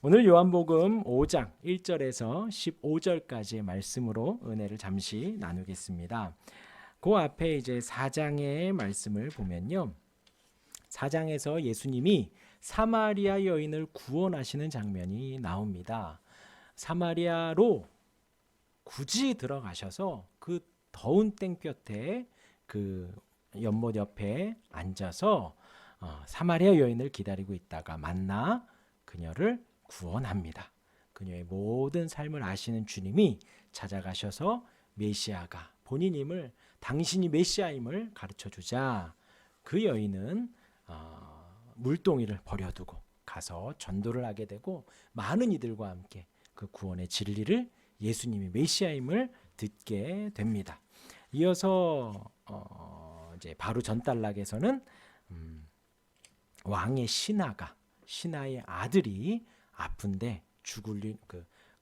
오늘 요한복음 5장 1절에서 15절까지의 말씀으로 은혜를 잠시 나누겠습니다. 그 앞에 이제 4장의 말씀을 보면요. 4장에서 예수님이 사마리아 여인을 구원하시는 장면이 나옵니다. 사마리아로 굳이 들어가셔서 그 더운 땡볕에 그 연못 옆에 앉아서 사마리아 여인을 기다리고 있다가 만나 그녀를 구원합니다. 그녀의 모든 삶을 아시는 주님이 찾아가셔서 메시아가 본인임을 당신이 메시아임을 가르쳐 주자 그 여인은 물동이를 버려두고 가서 전도를 하게 되고 많은 이들과 함께 그 구원의 진리를 예수님이 메시아임을 듣게 됩니다. 이어서 이제 바로 전단락에서는 왕의 신하의 아들이 아픈데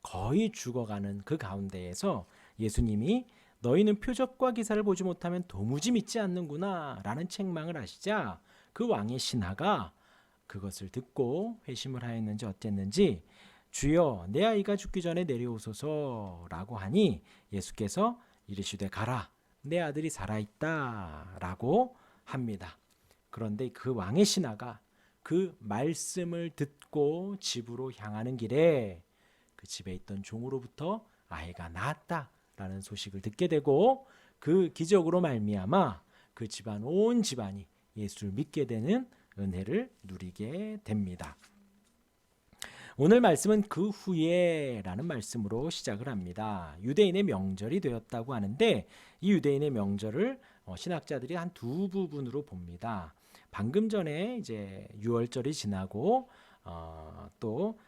거의 죽어가는 그 가운데에서 예수님이 너희는 표적과 기사를 보지 못하면 도무지 믿지 않는구나 라는 책망을 하시자 그 왕의 신하가 그것을 듣고 회심을 하였는지 어땠는지 주여 내 아이가 죽기 전에 내려오소서 라고 하니 예수께서 이르시되 가라 내 아들이 살아있다 라고 합니다. 그런데 그 왕의 신하가 그 말씀을 듣고 집으로 향하는 길에 그 집에 있던 종으로부터 아이가 낳았다라는 소식을 듣게 되고 그 기적으로 말미암아 그 집안 온 집안이 예수를 믿게 되는 은혜를 누리게 됩니다. 오늘 말씀은 그 후에라는 말씀으로 시작을 합니다. 유대인의 명절이 되었다고 하는데 이 유대인의 명절을 신학자들이 한 두 부분으로 봅니다. 방금 전에 이제 유월절이 지나고 또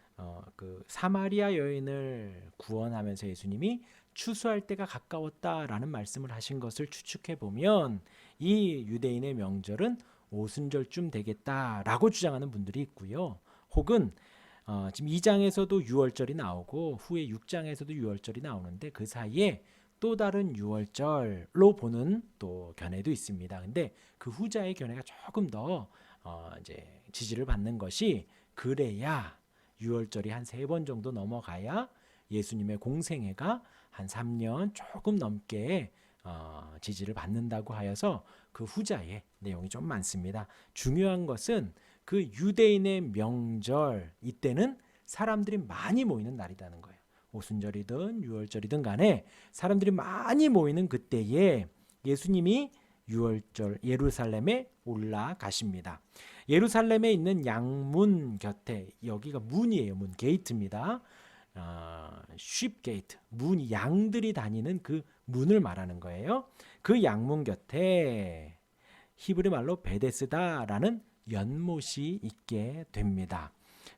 그 사마리아 여인을 구원하면서 예수님이 추수할 때가 가까웠다라는 말씀을 하신 것을 추측해 보면 이 유대인의 명절은 오순절쯤 되겠다라고 주장하는 분들이 있고요. 혹은 지금 2장에서도 유월절이 나오고 후에 6장에서도 유월절이 나오는데 그 사이에 또 다른 유월절로 보는 또 견해도 있습니다. 근데 그 후자의 견해가 조금 더 이제 지지를 받는 것이 그래야 유월절이 한 3번 정도 넘어가야 예수님의 공생애가 한 3년 조금 넘게 지지를 받는다고 하여서 그 후자의 내용이 좀 많습니다. 중요한 것은 그 유대인의 명절 이때는 사람들이 많이 모이는 날이라는 거예요. 오순절이든 유월절이든 간에 사람들이 많이 모이는 그때에 예수님이 유월절 예루살렘에 올라가십니다. 예루살렘에 있는 양문 곁에 여기가 문이에요. 문 게이트입니다. 쉽 게이트 문 양들이 다니는 그 문을 말하는 거예요. 그 양문 곁에 히브리 말로 베데스다라는 연못이 있게 됩니다.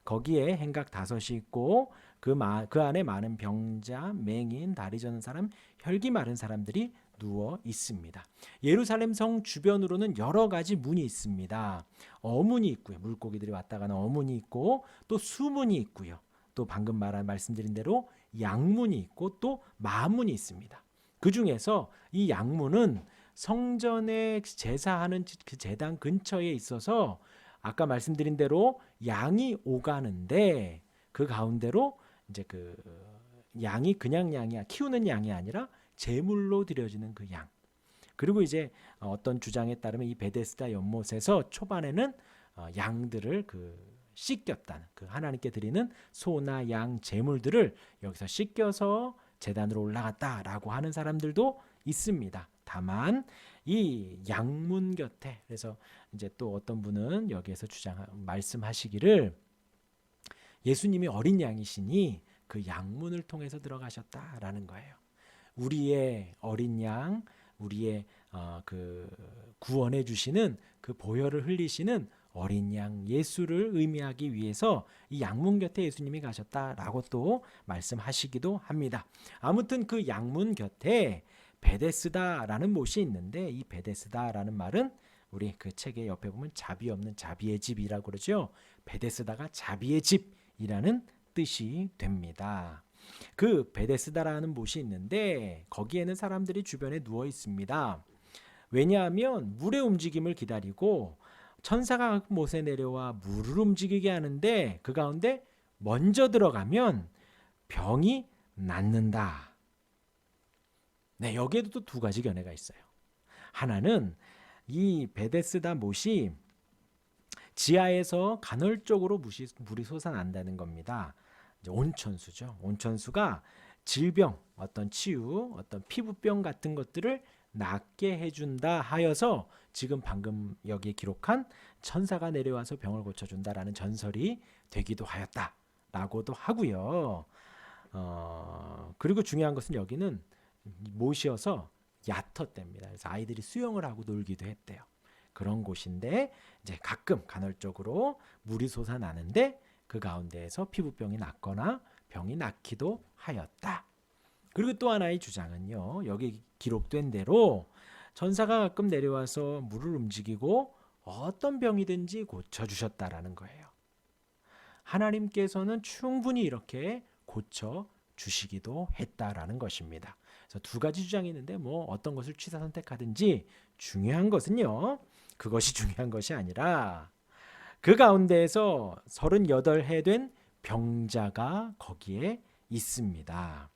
거기에 행각 5이 있고 그 안에 많은 병자, 맹인, 다리 저는 사람, 혈기 마른 사람들이 누워 있습니다. 예루살렘 성 주변으로는 여러 가지 문이 있습니다. 어문이 있고요. 물고기들이 왔다 가는 어문이 있고 또 수문이 있고요. 또 방금 말씀드린 대로 양문이 있고 또 마문이 있습니다. 그 중에서 이 양문은 성전에 제사하는 그 제단 근처에 있어서 아까 말씀드린 대로 양이 오가는데 그 가운데로 이제 그 양이 그냥 양이 키우는 양이 아니라 제물로 드려지는 그 양. 그리고 이제 어떤 주장에 따르면 이 베데스다 연못에서 초반에는 양들을 씻겼다는 그 하나님께 드리는 소나 양 제물들을 여기서 씻겨서 제단으로 올라갔다라고 하는 사람들도 있습니다. 다만 이 양문 곁에 그래서 이제 또 어떤 분은 여기에서 말씀하시기를 예수님이 어린 양이시니 그 양문을 통해서 들어가셨다라는 거예요. 우리의 어린 양, 우리의 그 구원해 주시는 그 보혈을 흘리시는 어린 양 예수를 의미하기 위해서 이 양문 곁에 예수님이 가셨다라고 또 말씀하시기도 합니다. 아무튼 그 양문 곁에 베데스다라는 못이 있는데 이 베데스다라는 말은 우리 그 책의 옆에 보면 자비 없는 자비의 집이라고 그러죠. 베데스다가 자비의 집이라는 뜻이 됩니다. 그 베데스다라는 못이 있는데 거기에는 사람들이 주변에 누워 있습니다. 왜냐하면 물의 움직임을 기다리고 천사가 못에 내려와 물을 움직이게 하는데 그 가운데 먼저 들어가면 병이 낫는다. 네, 여기에도 또 두 가지 견해가 있어요. 하나는 이 베데스다 못이 지하에서 간헐적으로 물이 솟아난다는 겁니다. 이제 온천수죠. 온천수가 질병, 어떤 치유, 어떤 피부병 같은 것들을 낫게 해준다 하여서 지금 방금 여기에 기록한 천사가 내려와서 병을 고쳐준다라는 전설이 되기도 하였다라고도 하고요. 그리고 중요한 것은 여기는 못이어서 얕었답니다. 그래서 아이들이 수영을 하고 놀기도 했대요. 그런 곳인데 이제 가끔 간헐적으로 물이 솟아나는데 그 가운데에서 피부병이 낫거나 병이 낫기도 하였다. 그리고 또 하나의 주장은요. 여기 기록된 대로 천사가 가끔 내려와서 물을 움직이고 어떤 병이든지 고쳐주셨다라는 거예요. 하나님께서는 충분히 이렇게 고쳐주시기도 했다라는 것입니다. 그래서 두 가지 주장이 있는데 뭐 어떤 것을 취사 선택하든지 중요한 것은요. 그것이 중요한 것이 아니라 그 가운데에서 38해 된 병자가 거기에 있습니다.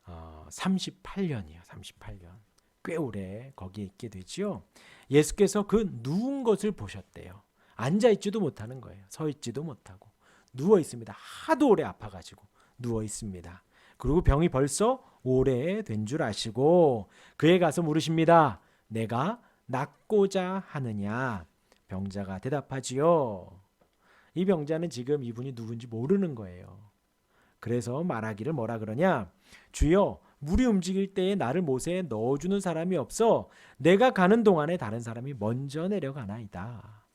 38년이요. 38년. 꽤 오래 거기에 있게 되지요. 예수께서 그 누운 것을 보셨대요. 앉아있지도 못하는 거예요. 서있지도 못하고 누워 있습니다. 하도 오래 아파가지고 누워 있습니다. 그리고 병이 벌써 오래된 줄 아시고 그에 가서 물으십니다. 내가 낫고자 하느냐? 병자가 대답하지요. 이 병자는 지금 이분이 누군지 모르는 거예요. 그래서 말하기를 뭐라 그러냐? 주여, 물이 움직일 때에 나를 못에 넣어주는 사람이 없어 내가 가는 동안에 다른 사람이 먼저 내려가나이다.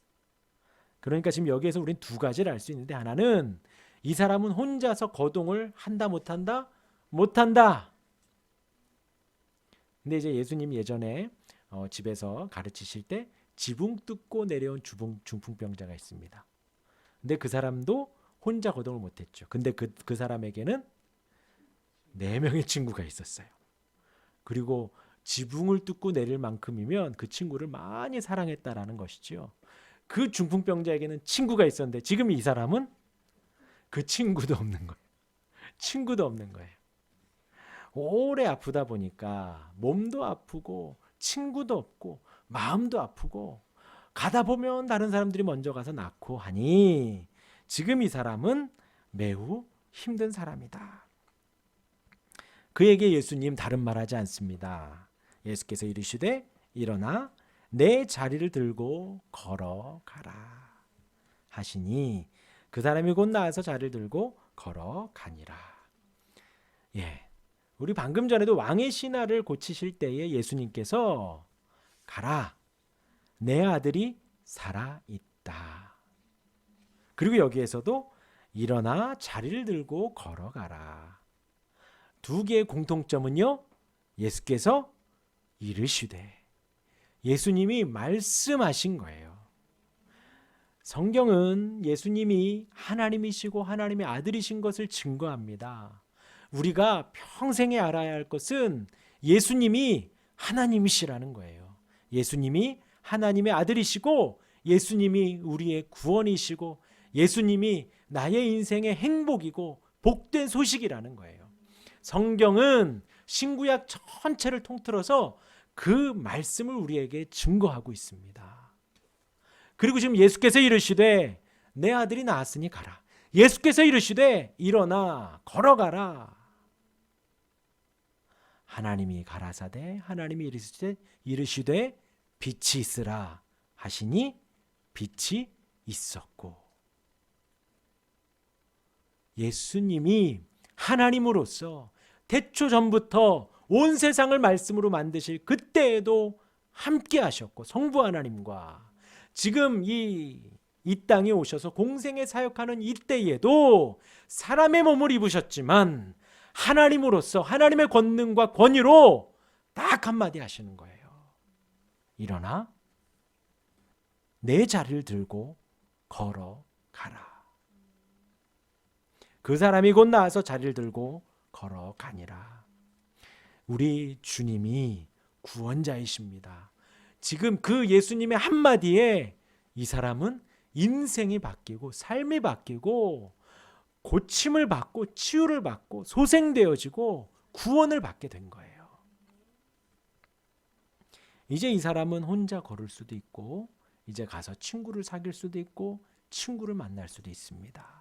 그러니까 지금 여기에서 우리는 두 가지를 알 수 있는데 하나는 이 사람은 혼자서 거동을 한다 못한다? 못한다. 근데 이제 예수님 예전에 집에서 가르치실 때 지붕 뚫고 내려온 중풍병자가 있습니다. 근데 그 사람도 혼자 거동을 못했죠. 근데 그 사람에게는 4명의 친구가 있었어요. 그리고 지붕을 뚫고 내릴 만큼이면 그 친구를 많이 사랑했다라는 것이죠. 그 중풍병자에게는 친구가 있었는데 지금 이 사람은 그 친구도 없는 거예요. 친구도 없는 거예요. 오래 아프다 보니까 몸도 아프고 친구도 없고 마음도 아프고 가다 보면 다른 사람들이 먼저 가서 낫고 하니 지금 이 사람은 매우 힘든 사람이다. 그에게 예수님 다른 말하지 않습니다. 예수께서 이르시되 일어나 내 자리를 들고 걸어가라 하시니 그 사람이 곧 나아서 자리를 들고 걸어가니라. 예, 우리 방금 전에도 왕의 신하를 고치실 때에 예수님께서 가라, 내 아들이 살아있다. 그리고 여기에서도 일어나 자리를 들고 걸어가라. 두 개의 공통점은요, 예수께서 이르시되, 예수님이 말씀하신 거예요. 성경은 예수님이 하나님이시고 하나님의 아들이신 것을 증거합니다. 우리가 평생에 알아야 할 것은 예수님이 하나님이시라는 거예요. 예수님이 하나님의 아들이시고 예수님이 우리의 구원이시고 예수님이 나의 인생의 행복이고 복된 소식이라는 거예요. 성경은 신구약 전체를 통틀어서 그 말씀을 우리에게 증거하고 있습니다. 그리고 지금 예수께서 이르시되 내 아들이 나았으니 가라. 예수께서 이르시되 일어나 걸어가라. 하나님이 가라사대 하나님이 이르시되 빛이 있으라 하시니 빛이 있었고, 예수님이 하나님으로서 태초 전부터 온 세상을 말씀으로 만드실 그때에도 함께 하셨고, 성부 하나님과 지금 이 땅에 오셔서 공생에 사역하는 이때에도 사람의 몸을 입으셨지만 하나님으로서 하나님의 권능과 권위로 딱 한마디 하시는 거예요. 일어나 내 자리를 들고 걸어가라. 그 사람이 곧 나와서 자리를 들고 걸어가니라. 우리 주님이 구원자이십니다. 지금 그 예수님의 한마디에 이 사람은 인생이 바뀌고 삶이 바뀌고 고침을 받고 치유를 받고 소생되어지고 구원을 받게 된 거예요. 이제 이 사람은 혼자 걸을 수도 있고 이제 가서 친구를 사귈 수도 있고 친구를 만날 수도 있습니다.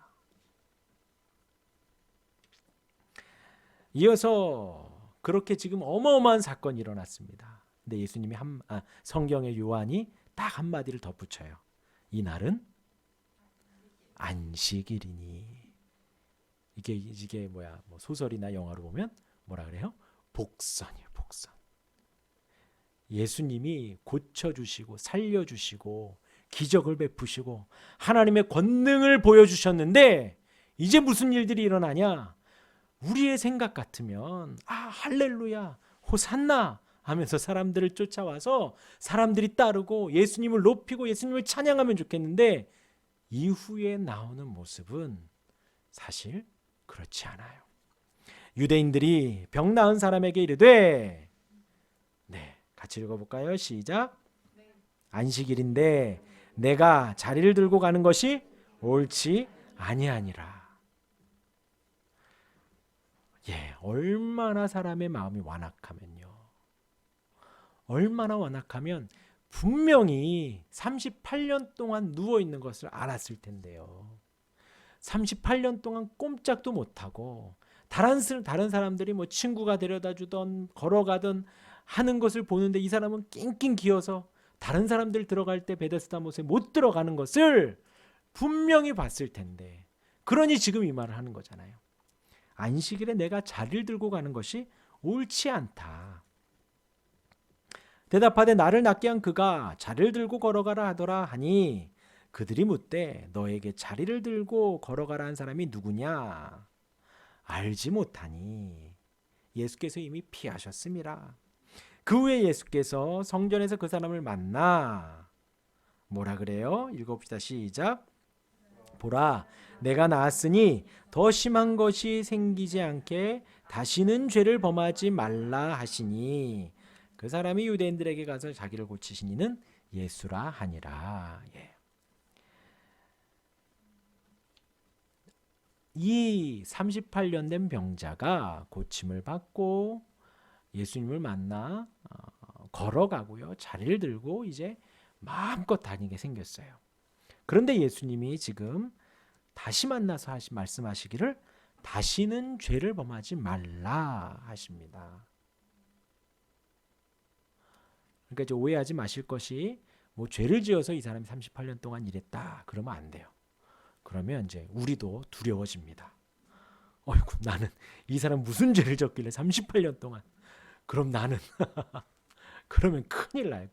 이어서 그렇게 지금 어마어마한 사건이 일어났습니다. 근데 예수님이 성경의 요한이 딱 한마디를 덧붙여요. 이날은 안식일이니. 이게 뭐야? 뭐 소설이나 영화로 보면 뭐라 그래요? 복선이에요, 복선. 예수님이 고쳐주시고 살려주시고 기적을 베푸시고 하나님의 권능을 보여주셨는데 이제 무슨 일들이 일어나냐? 우리의 생각 같으면 할렐루야 호산나 하면서 사람들을 쫓아와서 사람들이 따르고 예수님을 높이고 예수님을 찬양하면 좋겠는데 이후에 나오는 모습은 사실 그렇지 않아요. 유대인들이 병 나은 사람에게 이르되, 같이 읽어볼까요? 시작. 안식일인데 내가 자리를 들고 가는 것이 옳지 아니하니라. 얼마나 사람의 마음이 완악하면요. 얼마나 완악하면 분명히 38년 동안 누워있는 것을 알았을 텐데요. 38년 동안 꼼짝도 못하고 다른 사람들이 뭐 친구가 데려다 주던 걸어가던 하는 것을 보는데 이 사람은 낑낑 기어서 다른 사람들 들어갈 때 베데스다 못에 못 들어가는 것을 분명히 봤을 텐데, 그러니 지금 이 말을 하는 거잖아요. 안식일에 내가 자리를 들고 가는 것이 옳지 않다. 대답하되 나를 낫게 한 그가 자리를 들고 걸어가라 하더라 하니 그들이 묻되 너에게 자리를 들고 걸어가라 한 사람이 누구냐? 알지 못하니. 예수께서 이미 피하셨음이라. 그 후에 예수께서 성전에서 그 사람을 만나 뭐라 그래요? 읽어봅시다. 시작. 보라, 내가 나았으니 더 심한 것이 생기지 않게 다시는 죄를 범하지 말라 하시니 그 사람이 유대인들에게 가서 자기를 고치신 이는 예수라 하니라. 이 38년 된 병자가 고침을 받고 예수님을 만나 걸어가고요. 자리를 들고 이제 마음껏 다니게 생겼어요. 그런데 예수님이 지금 다시 만나서 말씀하시기를 다시는 죄를 범하지 말라 하십니다. 그러니까 이제 오해하지 마실 것이 뭐 죄를 지어서 이 사람이 38년 동안 이랬다 그러면 안 돼요. 그러면 이제 우리도 두려워집니다. 어이구, 나는 이 사람 무슨 죄를 졌길래 38년 동안. 그럼 나는 그러면 큰일 나요.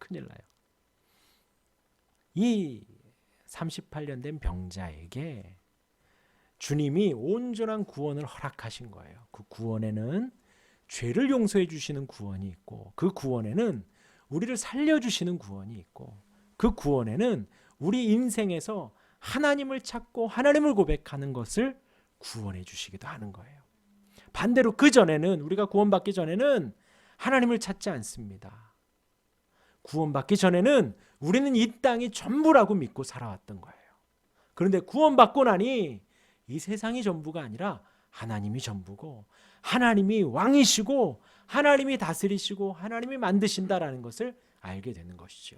이 38년 된 병자에게 주님이 온전한 구원을 허락하신 거예요. 그 구원에는 죄를 용서해 주시는 구원이 있고 그 구원에는 우리를 살려주시는 구원이 있고 그 구원에는 우리 인생에서 하나님을 찾고 하나님을 고백하는 것을 구원해 주시기도 하는 거예요. 반대로 그 전에는, 우리가 구원받기 전에는 하나님을 찾지 않습니다. 구원받기 전에는 우리는 이 땅이 전부라고 믿고 살아왔던 거예요. 그런데 구원받고 나니 이 세상이 전부가 아니라 하나님이 전부고 하나님이 왕이시고 하나님이 다스리시고 하나님이 만드신다라는 것을 알게 되는 것이죠.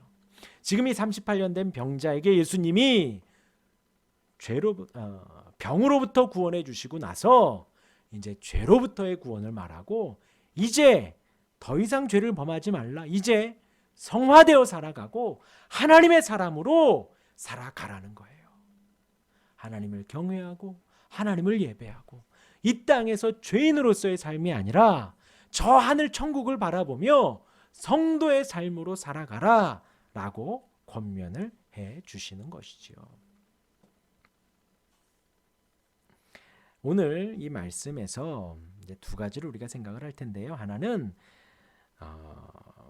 지금 이 38년 된 병자에게 예수님이 병으로부터 구원해 주시고 나서 이제 죄로부터의 구원을 말하고 이제 더 이상 죄를 범하지 말라. 이제 성화되어 살아가고 하나님의 사람으로 살아가라는 거예요. 하나님을 경외하고 하나님을 예배하고 이 땅에서 죄인으로서의 삶이 아니라 저 하늘 천국을 바라보며 성도의 삶으로 살아가라 라고 권면을 해 주시는 것이지요. 오늘 이 말씀에서 이제 두 가지를 우리가 생각을 할 텐데요. 하나는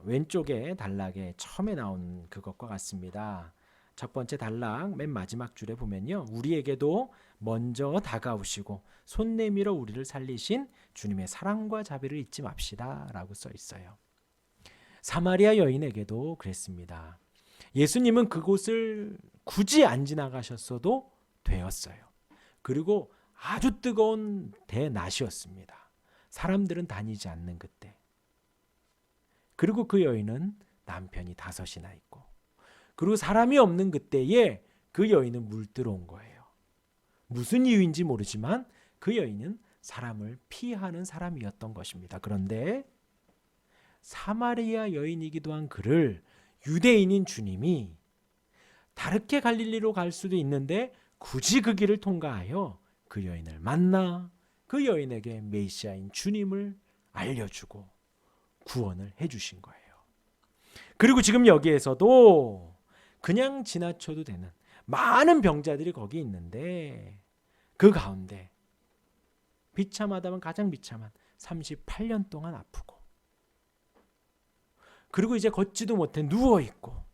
왼쪽에 단락에 처음에 나온 그것과 같습니다. 첫 번째 단락 맨 마지막 줄에 보면요. 우리에게도 먼저 다가오시고 손 내밀어 우리를 살리신 주님의 사랑과 자비를 잊지 맙시다 라고 써 있어요. 사마리아 여인에게도 그랬습니다. 예수님은 그곳을 굳이 안 지나가셨어도 되었어요. 그리고 아주 뜨거운 대낮이었습니다. 사람들은 다니지 않는 그때. 그리고 그 여인은 남편이 5이나 있고, 그리고 사람이 없는 그때에 그 여인은 물들어 온 거예요. 무슨 이유인지 모르지만 그 여인은 사람을 피하는 사람이었던 것입니다. 그런데 사마리아 여인이기도 한 그를 유대인인 주님이 다르게 갈릴리로 갈 수도 있는데 굳이 그 길을 통과하여 그 여인을 만나 그 여인에게 메시아인 주님을 알려주고 구원을 해주신 거예요. 그리고 지금 여기에서도 그냥 지나쳐도 되는 많은 병자들이 거기 있는데 그 가운데 비참하다면 가장 비참한 38년 동안 아프고, 그리고 이제 걷지도 못해 누워있고,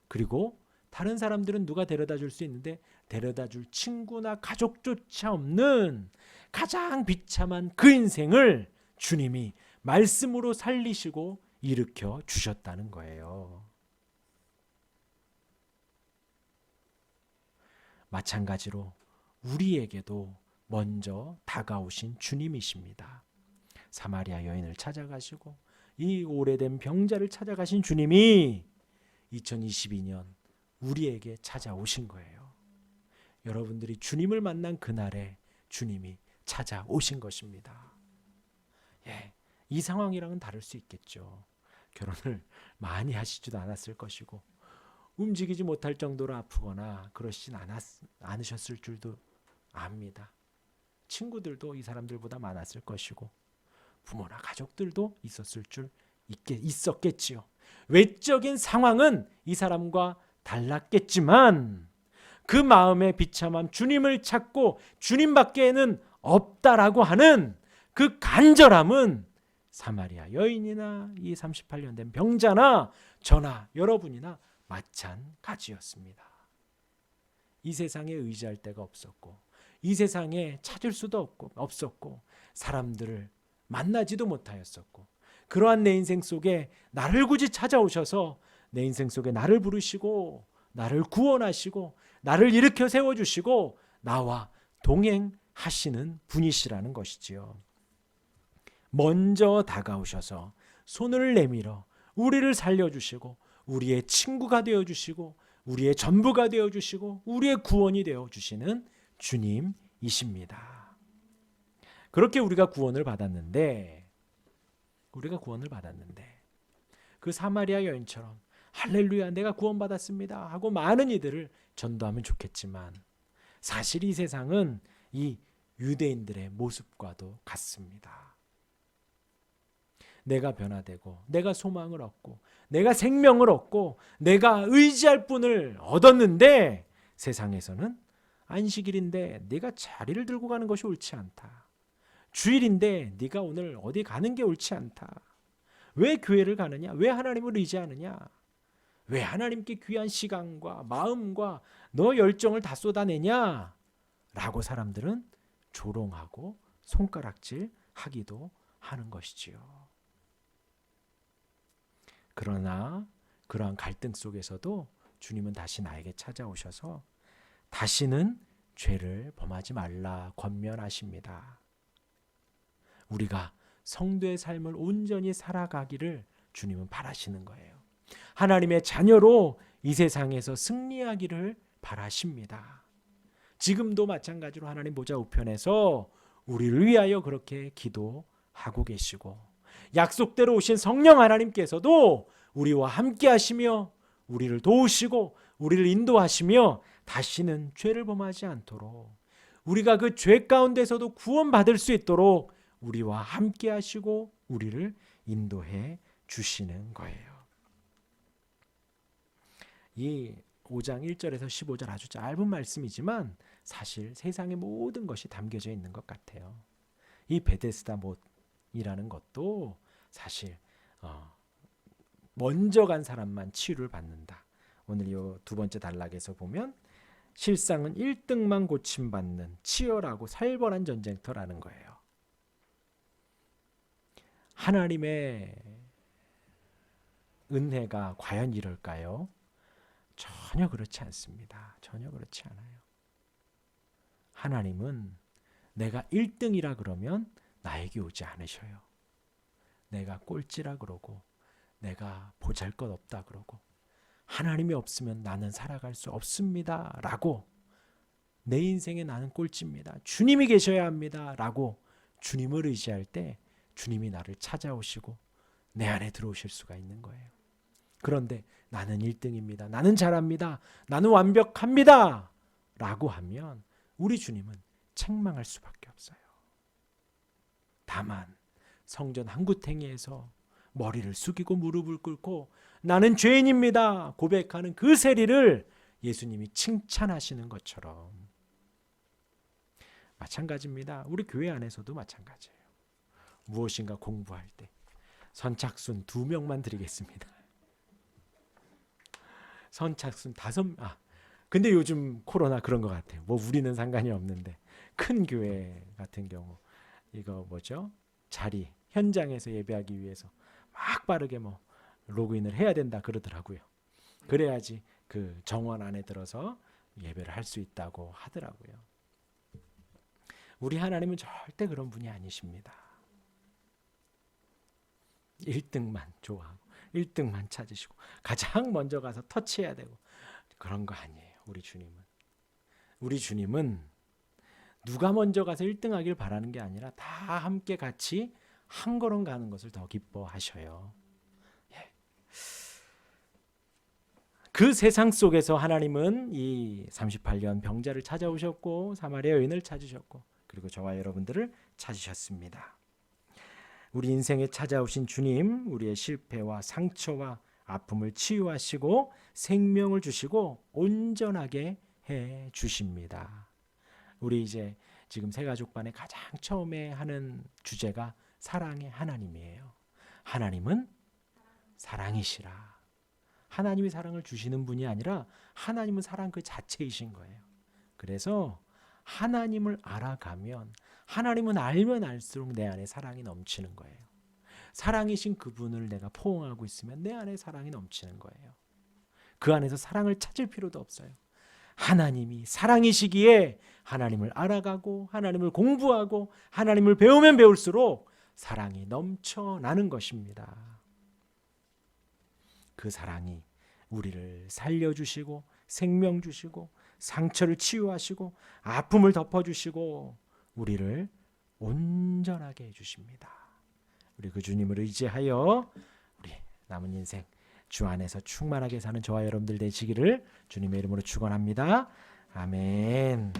그리고 다른 사람들은 누가 데려다 줄 수 있는데 데려다 줄 친구나 가족조차 없는 가장 비참한 그 인생을 주님이 말씀으로 살리시고 일으켜 주셨다는 거예요. 마찬가지로 우리에게도 먼저 다가오신 주님이십니다. 사마리아 여인을 찾아가시고 이 오래된 병자를 찾아가신 주님이 2022년 우리에게 찾아오신 거예요. 여러분들이 주님을 만난 그날에 주님이 찾아오신 것입니다. 이 상황이랑은 다를 수 있겠죠. 결혼을 많이 하시지도 않았을 것이고 움직이지 못할 정도로 아프거나 그러시진 않으셨을 줄도 압니다. 친구들도 이 사람들보다 많았을 것이고 부모나 가족들도 있었겠지요. 외적인 상황은 이 사람과 달랐겠지만 그 마음의 비참함, 주님을 찾고 주님밖에는 없다라고 하는 그 간절함은 사마리아 여인이나 이 38년 된 병자나 저나 여러분이나 마찬가지였습니다. 이 세상에 의지할 데가 없었고 이 세상에 찾을 수도 없었고 사람들을 만나지도 못하였었고, 그러한 내 인생 속에 나를 굳이 찾아오셔서 내 인생 속에 나를 부르시고 나를 구원하시고 나를 일으켜 세워주시고 나와 동행하시는 분이시라는 것이지요. 먼저 다가오셔서 손을 내밀어 우리를 살려주시고 우리의 친구가 되어주시고 우리의 전부가 되어주시고 우리의 구원이 되어주시는 주님이십니다. 그렇게 우리가 구원을 받았는데 그 사마리아 여인처럼 할렐루야 내가 구원받았습니다 하고 많은 이들을 전도하면 좋겠지만 사실 이 세상은 이 유대인들의 모습과도 같습니다. 내가 변화되고 내가 소망을 얻고 내가 생명을 얻고 내가 의지할 분을 얻었는데 세상에서는 안식일인데 네가 자리를 들고 가는 것이 옳지 않다. 주일인데 네가 오늘 어디 가는 게 옳지 않다. 왜 교회를 가느냐? 왜 하나님을 의지하느냐? 왜 하나님께 귀한 시간과 마음과 너 열정을 다 쏟아내냐? 라고 사람들은 조롱하고 손가락질 하기도 하는 것이지요. 그러나 그러한 갈등 속에서도 주님은 다시 나에게 찾아오셔서 다시는 죄를 범하지 말라 권면하십니다. 우리가 성도의 삶을 온전히 살아가기를 주님은 바라시는 거예요. 하나님의 자녀로 이 세상에서 승리하기를 바라십니다. 지금도 마찬가지로 하나님 보좌 우편에서 우리를 위하여 그렇게 기도하고 계시고 약속대로 오신 성령 하나님께서도 우리와 함께 하시며 우리를 도우시고 우리를 인도하시며 다시는 죄를 범하지 않도록 우리가 그 죄 가운데서도 구원받을 수 있도록 우리와 함께 하시고 우리를 인도해 주시는 거예요. 이 5장 1절에서 15절 아주 짧은 말씀이지만 사실 세상의 모든 것이 담겨져 있는 것 같아요. 이 베데스다 못이라는 것도 사실 먼저 간 사람만 치유를 받는다. 오늘 이 두 번째 단락에서 보면 실상은 1등만 고침받는 치열하고 살벌한 전쟁터라는 거예요. 하나님의 은혜가 과연 이럴까요? 전혀 그렇지 않습니다. 전혀 그렇지 않아요. 하나님은 내가 1등이라 그러면 나에게 오지 않으셔요. 내가 꼴찌라 그러고 내가 보잘것없다 그러고 하나님이 없으면 나는 살아갈 수 없습니다 라고, 내 인생에 나는 꼴찌입니다, 주님이 계셔야 합니다 라고 주님을 의지할 때 주님이 나를 찾아오시고 내 안에 들어오실 수가 있는 거예요. 그런데 나는 1등입니다, 나는 잘합니다, 나는 완벽합니다 라고 하면 우리 주님은 책망할 수밖에 없어요. 다만 성전 한구탱이에서 머리를 숙이고 무릎을 꿇고 나는 죄인입니다 고백하는 그 세리를 예수님이 칭찬하시는 것처럼 마찬가지입니다. 우리 교회 안에서도 마찬가지예요. 무엇인가 공부할 때 선착순 2명만 드리겠습니다. 선착순 5, 근데 요즘 코로나 그런 것 같아요. 뭐 우리는 상관이 없는데 큰 교회 같은 경우 이거 뭐죠? 자리 현장에서 예배하기 위해서 막 빠르게 뭐 로그인을 해야 된다 그러더라고요. 그래야지 그 정원 안에 들어서 예배를 할 수 있다고 하더라고요. 우리 하나님은 절대 그런 분이 아니십니다. 1등만 좋아하고 1등만 찾으시고 가장 먼저 가서 터치해야 되고 그런 거 아니에요. 우리 주님은 누가 먼저 가서 1등 하길 바라는 게 아니라 다 함께 같이 한 걸음 가는 것을 더 기뻐하셔요. 그 세상 속에서 하나님은 이 38년 병자를 찾아오셨고 사마리아 여인을 찾으셨고 그리고 저와 여러분들을 찾으셨습니다. 우리 인생에 찾아오신 주님, 우리의 실패와 상처와 아픔을 치유하시고 생명을 주시고 온전하게 해 주십니다. 우리 이제 지금 새가족반에 가장 처음에 하는 주제가 사랑의 하나님이에요. 하나님은 사랑이시라. 하나님이 사랑을 주시는 분이 아니라 하나님은 사랑 그 자체이신 거예요. 그래서 하나님을 알아가면, 하나님은 알면 알수록 내 안에 사랑이 넘치는 거예요. 사랑이신 그분을 내가 포옹하고 있으면 내 안에 사랑이 넘치는 거예요. 그 안에서 사랑을 찾을 필요도 없어요. 하나님이 사랑이시기에 하나님을 알아가고 하나님을 공부하고 하나님을 배우면 배울수록 사랑이 넘쳐나는 것입니다. 그 사랑이 우리를 살려주시고 생명 주시고 상처를 치유하시고 아픔을 덮어주시고 우리를 온전하게 해주십니다. 우리 그 주님을 의지하여 우리 남은 인생 주 안에서 충만하게 사는 저와 여러분들 되시기를 주님의 이름으로 축원합니다. 아멘.